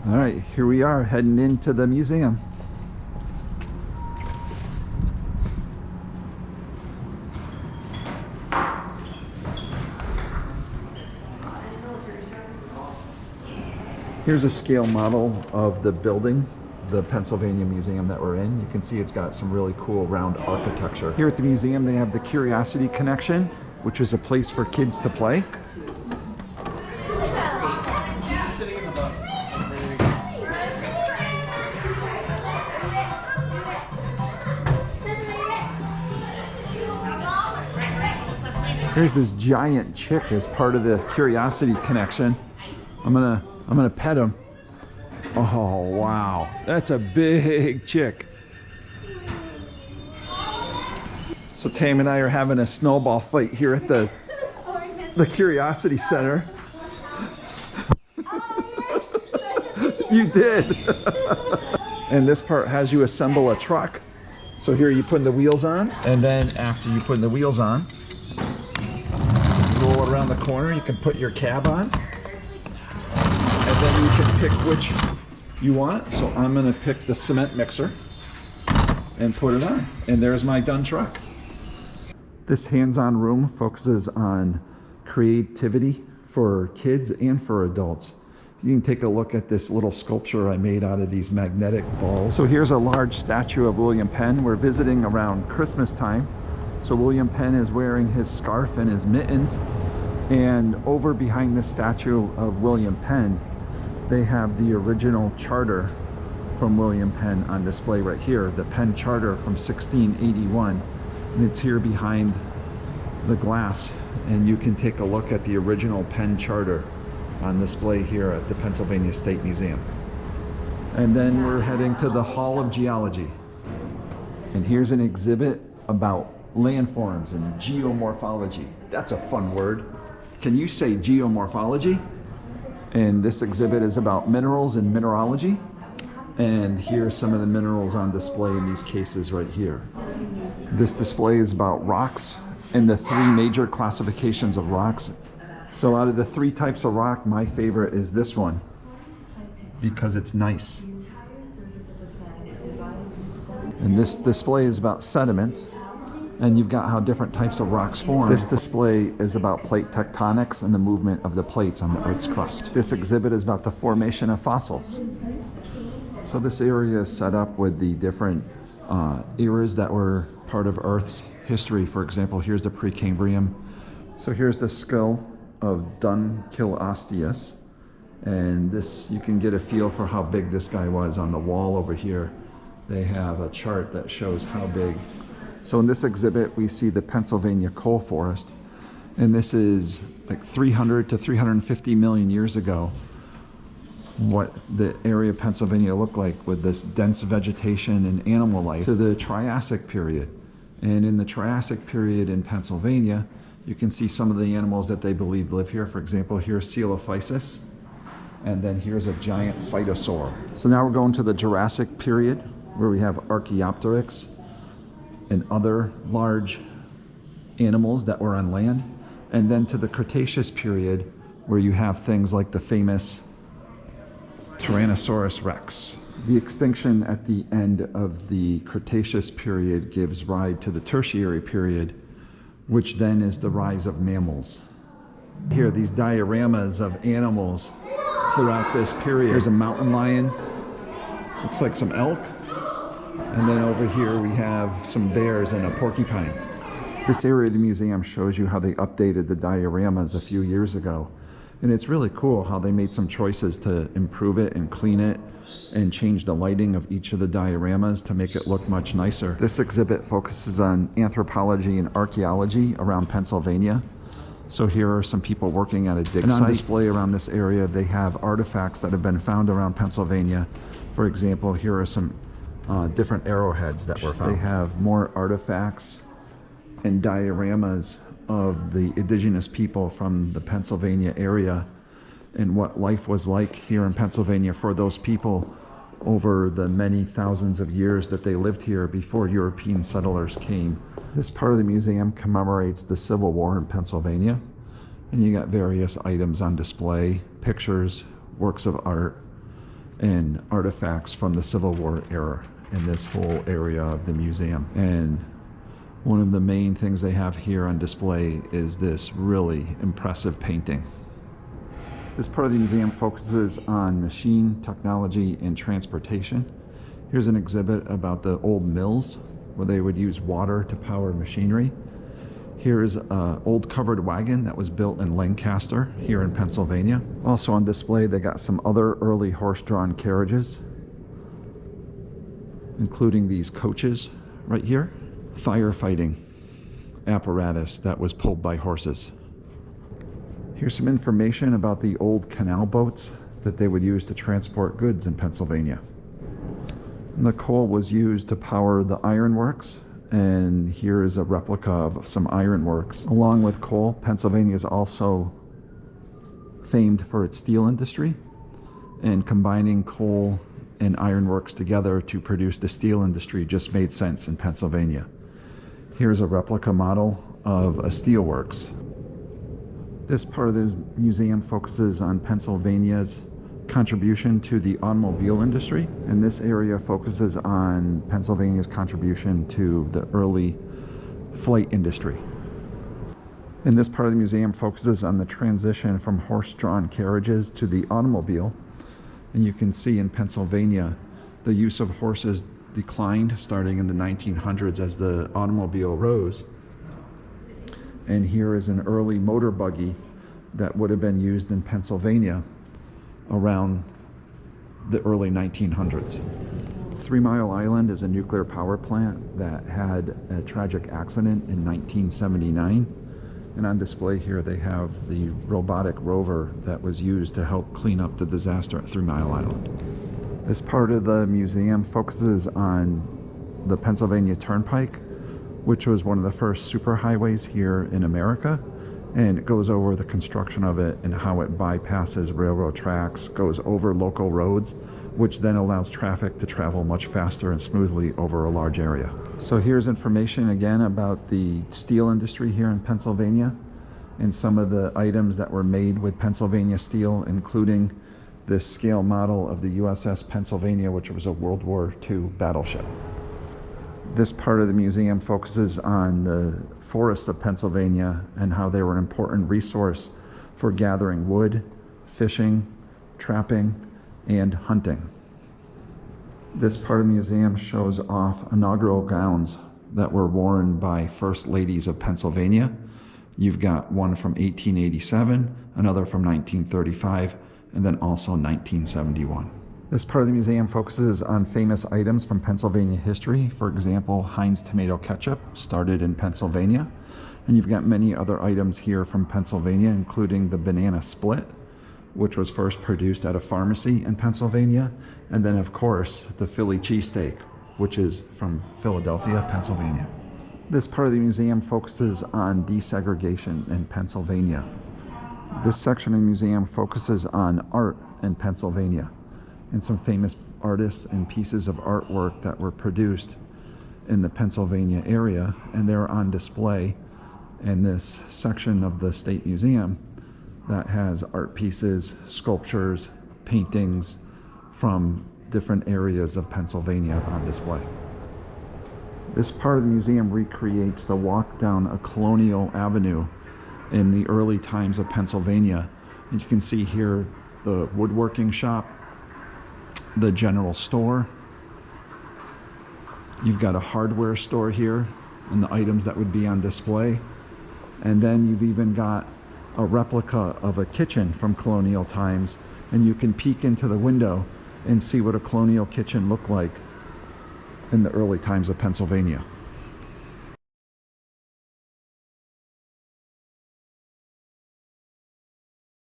All right, here we are heading into the museum. Here's a scale model of the building, the Pennsylvania Museum that we're in. You can see it's got some really cool round architecture. Here at the museum, they have the Curiosity Connection, which is a place for kids to play. Here's this giant chick as part of the Curiosity Connection. I'm gonna pet him. Oh wow, that's a big chick. So Tam and I are having a snowball fight here at the Curiosity Center. You did. And this part has you assemble a truck. So here you put the wheels on, and then after you put the wheels on, roll it around the corner, you can put your cab on, and then you can pick which you want. So I'm gonna pick the cement mixer and put it on, and there's my done truck. This hands-on room focuses on creativity for kids and for adults. You can take a look at this little sculpture I made out of these magnetic balls. So here's a large statue of William Penn. We're visiting around Christmas time. So William Penn is wearing his scarf and his mittens, and over behind this statue of William Penn, they have the original charter from William Penn on display right here, the Penn Charter from 1681, and it's here behind the glass, and you can take a look at the original Penn Charter on display here at the Pennsylvania State Museum. And then we're heading to the Hall of Geology, and here's an exhibit about landforms and geomorphology. That's a fun word. Can you say geomorphology? And this exhibit is about minerals and mineralogy. And here's some of the minerals on display in these cases right here. This display is about rocks and the three major classifications of rocks. So out of the three types of rock, my favorite is this one because it's nice. And this display is about sediments. And you've got how different types of rocks form. This display is about plate tectonics and the movement of the plates on the Earth's crust. This exhibit is about the formation of fossils. So this area is set up with the different eras that were part of Earth's history. For example, here's the Precambrian. So here's the skull of Dunkleosteus. And this, you can get a feel for how big this guy was. On the wall over here, they have a chart that shows how big. So in this exhibit, we see the Pennsylvania coal forest, and this is like 300 to 350 million years ago, what the area of Pennsylvania looked like with this dense vegetation and animal life, to the Triassic period. And in the Triassic period in Pennsylvania, you can see some of the animals that they believe live here. For example, here's Coelophysis, and then here's a giant phytosaur. So now we're going to the Jurassic period, where we have Archaeopteryx and other large animals that were on land, and then to the Cretaceous period, where you have things like the famous Tyrannosaurus rex. The extinction at the end of the Cretaceous period gives rise to the Tertiary period, which then is the rise of mammals. Here, these dioramas of animals throughout this period. There's a mountain lion, looks like some elk, and then over here we have some bears and a porcupine. This area of the museum shows you how they updated the dioramas a few years ago. And it's really cool how they made some choices to improve it and clean it and change the lighting of each of the dioramas to make it look much nicer. This exhibit focuses on anthropology and archaeology around Pennsylvania. So here are some people working at a dig site. On display around this area, they have artifacts that have been found around Pennsylvania. For example, here are some different arrowheads that were found. They have more artifacts and dioramas of the indigenous people from the Pennsylvania area and what life was like here in Pennsylvania for those people over the many thousands of years that they lived here before European settlers came. This part of the museum commemorates the Civil War in Pennsylvania, and you got various items on display, pictures, works of art, and artifacts from the Civil War era in this whole area of the museum. And one of the main things they have here on display is this really impressive painting. This part of the museum focuses on machine technology and transportation. Here's an exhibit about the old mills where they would use water to power machinery. Here's an old covered wagon that was built in Lancaster here in Pennsylvania. Also on display, they got some other early horse-drawn carriages, including these coaches right here. Firefighting apparatus that was pulled by horses. Here's some information about the old canal boats that they would use to transport goods in Pennsylvania. And the coal was used to power the ironworks, and here is a replica of some ironworks. Along with coal, Pennsylvania is also famed for its steel industry, and combining coal and ironworks together to produce the steel industry just made sense in Pennsylvania. Here's a replica model of a steelworks. This part of the museum focuses on Pennsylvania's contribution to the automobile industry, and this area focuses on Pennsylvania's contribution to the early flight industry. And this part of the museum focuses on the transition from horse-drawn carriages to the automobile. And you can see in Pennsylvania, the use of horses declined starting in the 1900s as the automobile rose. And here is an early motor buggy that would have been used in Pennsylvania around the early 1900s. 3 Mile Island is a nuclear power plant that had a tragic accident in 1979. And on display here they have the robotic rover that was used to help clean up the disaster at 3 Mile Island. This part of the museum focuses on the Pennsylvania Turnpike, which was one of the first superhighways here in America. And it goes over the construction of it and how it bypasses railroad tracks, goes over local roads, which then allows traffic to travel much faster and smoothly over a large area. So here's information again about the steel industry here in Pennsylvania and some of the items that were made with Pennsylvania steel, including this scale model of the USS Pennsylvania, which was a World War II battleship. This part of the museum focuses on the forests of Pennsylvania and how they were an important resource for gathering wood, fishing, trapping, and hunting. This part of the museum shows off inaugural gowns that were worn by first ladies of Pennsylvania. You've got one from 1887, another from 1935, and then also 1971. This part of the museum focuses on famous items from Pennsylvania history. For example, Heinz tomato ketchup started in Pennsylvania. And you've got many other items here from Pennsylvania, including the banana split, which was first produced at a pharmacy in Pennsylvania. And then, of course, the Philly cheesesteak, which is from Philadelphia, Pennsylvania. This part of the museum focuses on desegregation in Pennsylvania. This section of the museum focuses on art in Pennsylvania and some famous artists and pieces of artwork that were produced in the Pennsylvania area, and they're on display in this section of the State Museum that has art pieces, sculptures, paintings from different areas of Pennsylvania on display. This part of the museum recreates the walk down a Colonial Avenue in the early times of Pennsylvania. And you can see here the woodworking shop, the general store. You've got a hardware store here and the items that would be on display. And then you've even got a replica of a kitchen from colonial times, and you can peek into the window and see what a colonial kitchen looked like in the early times of Pennsylvania.